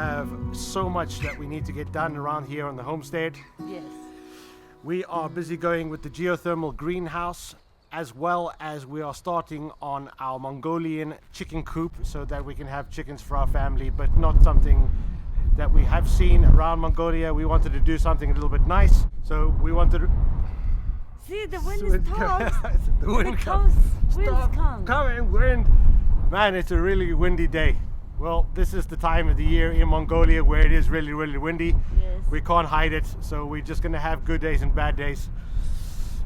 have so much that we need to get done around here on the homestead. Yes. We are busy going with the geothermal greenhouse, as well as we are starting on our Mongolian chicken coop so that we can have chickens for our family, but not something that we have seen around Mongolia. We wanted to do something a little bit nice, so we wanted to... See, the wind stops. The wind comes. Stop coming, wind. Man, it's a really windy day. Well, this is the time of the year in Mongolia where it is really, really windy. Yes. We can't hide it, so we're just gonna have good days and bad days.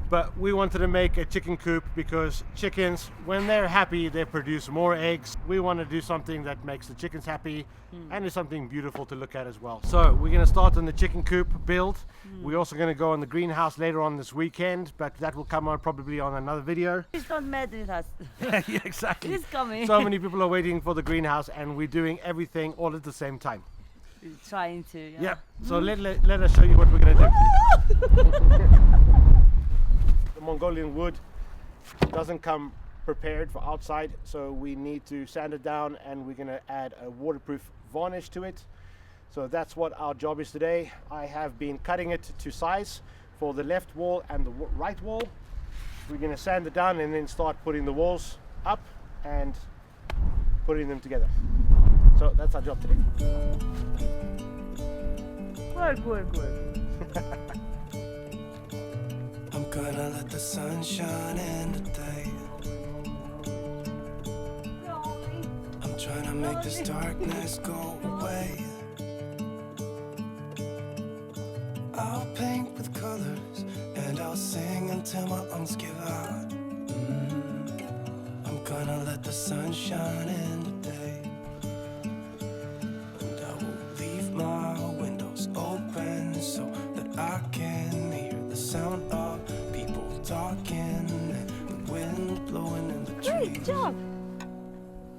But we wanted to make a chicken coop because chickens, when they're happy, they produce more eggs. We want to do something that makes the chickens happy and is something beautiful to look at as well. So we're going to start on the chicken coop build. We're also going to go on the greenhouse later on this weekend, but that will come on probably on another video. Please don't mad with us. Yeah, exactly. It's coming. So many people are waiting for the greenhouse and we're doing everything all at the same time. We're trying to. Yeah. Yeah. So let us show you what we're going to do. The Mongolian wood doesn't come prepared for outside, so we need to sand it down, and we're going to add a waterproof varnish to it. So that's what our job is today. I have been cutting it to size for the left wall and the right wall. We're going to sand it down and then start putting the walls up and putting them together. So that's our job today. Good. I'm gonna let the sun shine in today. I'm trying to make this darkness go away. I'll paint with colors and I'll sing until my lungs give out. I'm gonna let the sun shine in today. And I will leave my windows open so that I can hear the sound of people talking and the wind blowing in the trees. Great job.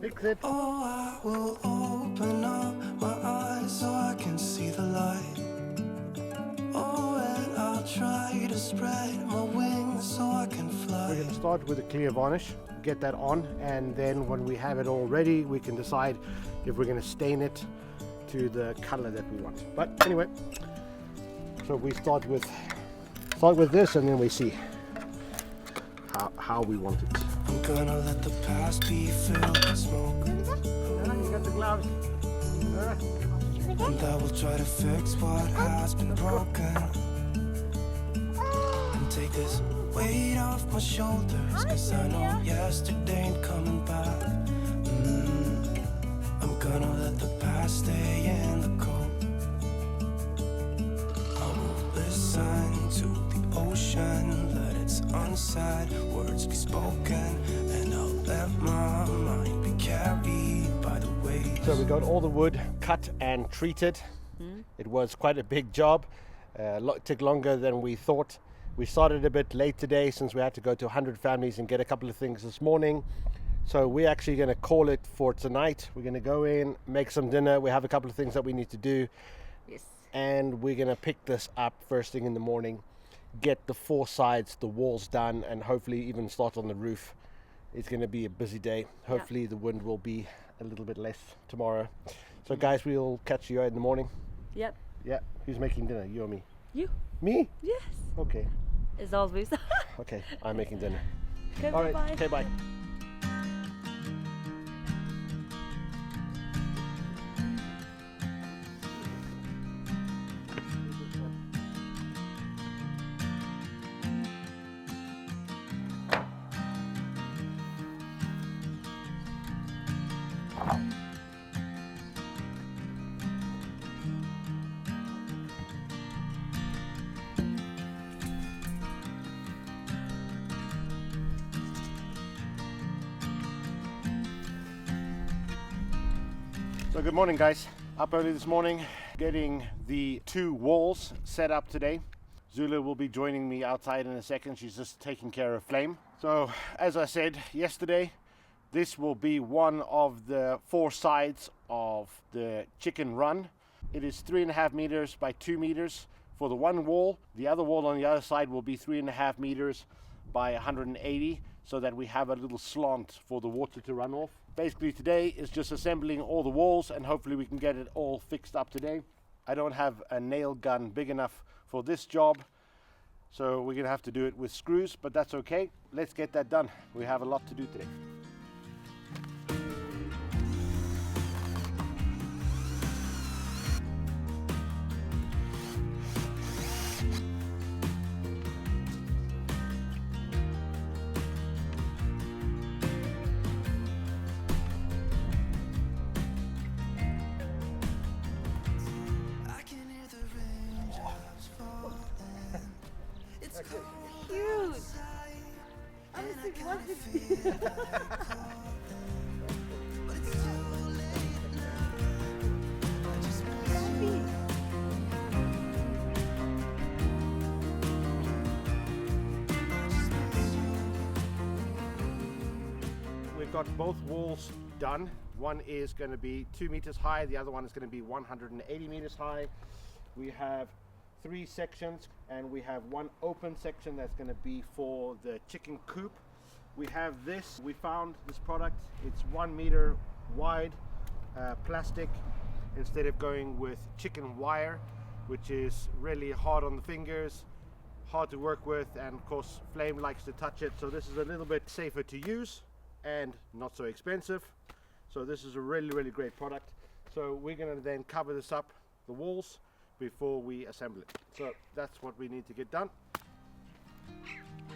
Fix it. Oh, I will open up my eyes so I can see the light. Oh, and I'll try to spread my wings so I can fly. We're going to start with a clear varnish, get that on, and then when we have it all ready, we can decide if we're going to stain it to the color that we want. But anyway, so we start with this, and then we see how we want it. I'm gonna let the past be filled with smoke. You got the gloves. And I will try to fix what has been broken and take this weight off my shoulders, cause I know yesterday ain't coming back. I'm gonna let the past stay in the cold. I will listen to the ocean, let its unsaid words be spoken, and I'll let my mind be carried by the waves. So we got all the wood cut and treated. It was quite a big job. Took longer than we thought. We started a bit late today since we had to go to 100 families and get a couple of things this morning. So we're actually going to call it for tonight. We're going to go in, make some dinner. We have a couple of things that we need to do. Yes. And we're going to pick this up first thing in the morning, get the four sides, the walls done, and hopefully even start on the roof. It's going to be a busy day. Hopefully the wind will be a little bit less tomorrow. So guys, we'll catch you in the morning. Yep. Yeah. Who's making dinner? You or me? You? Me? Yes. Okay. As always. Okay, I'm making dinner. Okay, All right. bye-bye. Okay, bye. So good morning, guys. Up early this morning, getting the two walls set up today. Zula will be joining me outside in a second. She's just taking care of Flame. So as I said yesterday, this will be one of the four sides of the chicken run. It is 3.5 meters by 2 meters for the one wall. The other wall on the other side will be 3.5 meters by 180. so that we have a little slant for the water to run off. Basically today is just assembling all the walls, and hopefully we can get it all fixed up today. I don't have a nail gun big enough for this job, so we're gonna have to do it with screws, but that's okay. Let's get that done. We have a lot to do today. I can hear the raindrops falling. It's cold Cute. outside, I was and I like, can what is feel this? that calling. But it's too late now. I just miss you. We've got both walls done. One is going to be 2 meters high, the other one is going to be 180 meters high. We have 3 sections, and we have one open section that's going to be for the chicken coop. We have this, we found this product, it's 1 meter wide plastic, instead of going with chicken wire, which is really hard on the fingers, hard to work with, and of course Flame likes to touch it, so this is a little bit safer to use and not so expensive. So this is a really great product. So we're going to then cover this up, the walls, before we assemble it. So that's what we need to get done.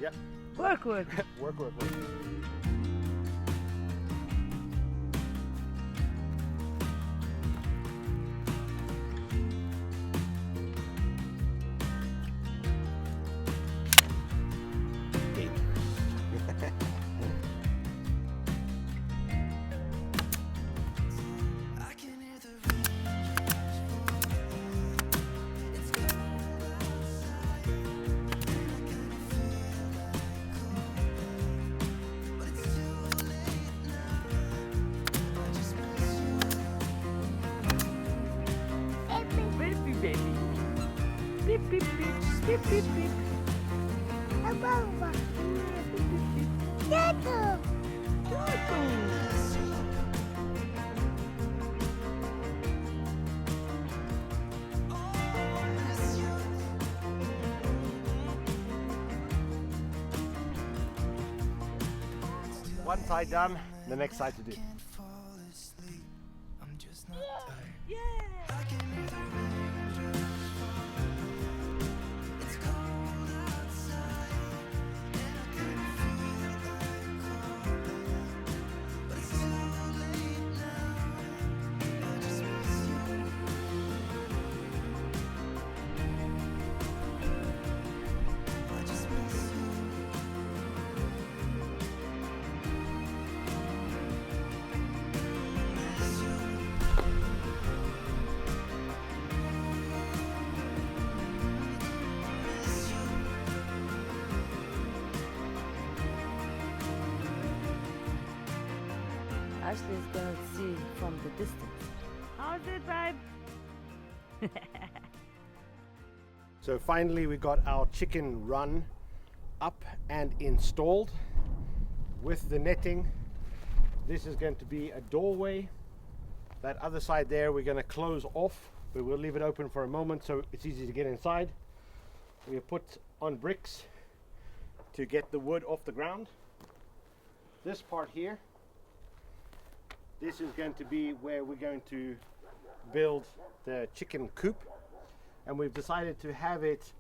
Yep. Work. Work. I can hear the raindrops falling. It's cold outside, and I can feel that calling. But it's too late now. I just miss you. Baby, baby. Beep, beep, beep. Beep, beep, beep. One side done, the next side to do. Can't fall asleep. I'm just not tired. Yeah. I can hear the raindrops falling. It's cold outside, and I can feel that calling. But it's too late now. I just miss you. I just miss you. Miss you. Miss you. Ashley is gonna see from the distance. How's it, babe? So finally we got our chicken run up and installed with the netting. This is going to be a doorway. That other side there we're going to close off, but we'll leave it open for a moment so it's easy to get inside. We have put on bricks to get the wood off the ground. This part here, this is going to be where we're going to build the chicken coop, and we've decided to have it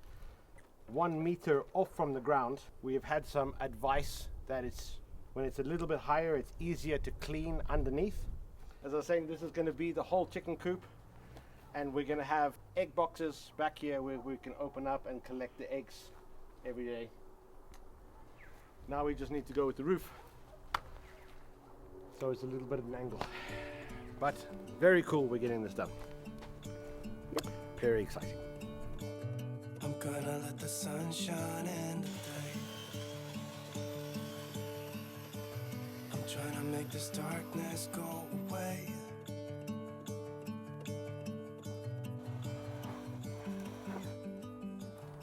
1 meter off from the ground. We have had some advice that it's when it's a little bit higher, it's easier to clean underneath. As I was saying, this is going to be the whole chicken coop, and we're going to have egg boxes back here where we can open up and collect the eggs every day. Now we just need to go with the roof, so it's a little bit of an angle, but very cool. We're getting this done. Yep, very exciting. I'm gonna let the sun shine in today. I'm trying to make this darkness go away.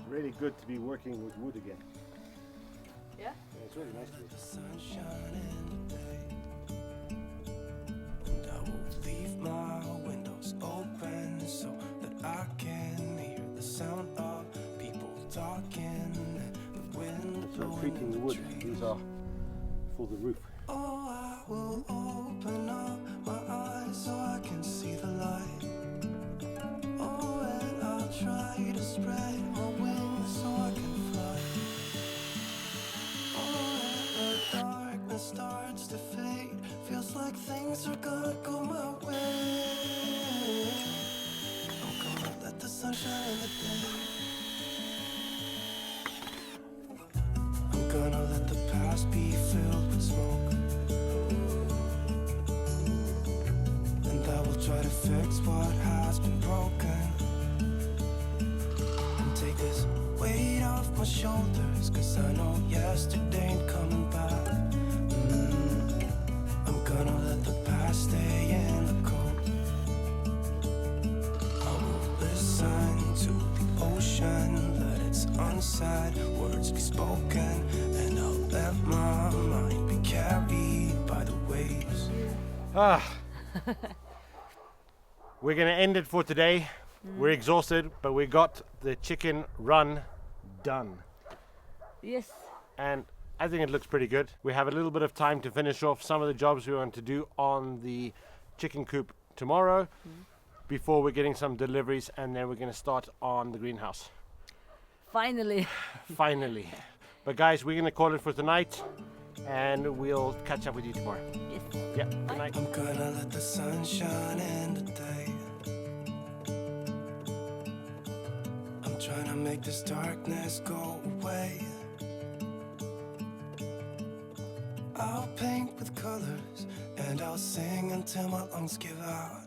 Really good to be working with wood again. Yeah? Yeah. it's really nice. The sunshine in the day, and I will leave my windows open so that I can hear the sound of people talking and the wind So blowing treating the in wood. trees. These are for the roof. Oh, I will open up my eyes so I can see the light. Oh, and I'll try to spread my wings so I can fly. Oh, and the darkness starts to fade. Feels like things are gonna go my way. I'm gonna let the sun shine in the day. I'm gonna let the past be filled with smoke, and I will try to fix what has been broken, and take this weight off my shoulders, 'cause I know yesterday ain't coming back. I'm gonna let the past stay in the cold. I will listen to the ocean, let its unsaid words be spoken, and I'll let my mind be carried by the waves. We're gonna end it for today. We're exhausted, but we got the chicken run done. Yes. And I think it looks pretty good. We have a little bit of time to finish off some of the jobs we want to do on the chicken coop tomorrow before we're getting some deliveries, and then we're going to start on the greenhouse. Finally. Finally. But guys, we're going to call it for tonight, and we'll catch up with you tomorrow. Yes. Yeah, good night. I'm gonna let the sun shine in the day. I'm trying to make this darkness go away. I'll paint with colors and I'll sing until my lungs give out.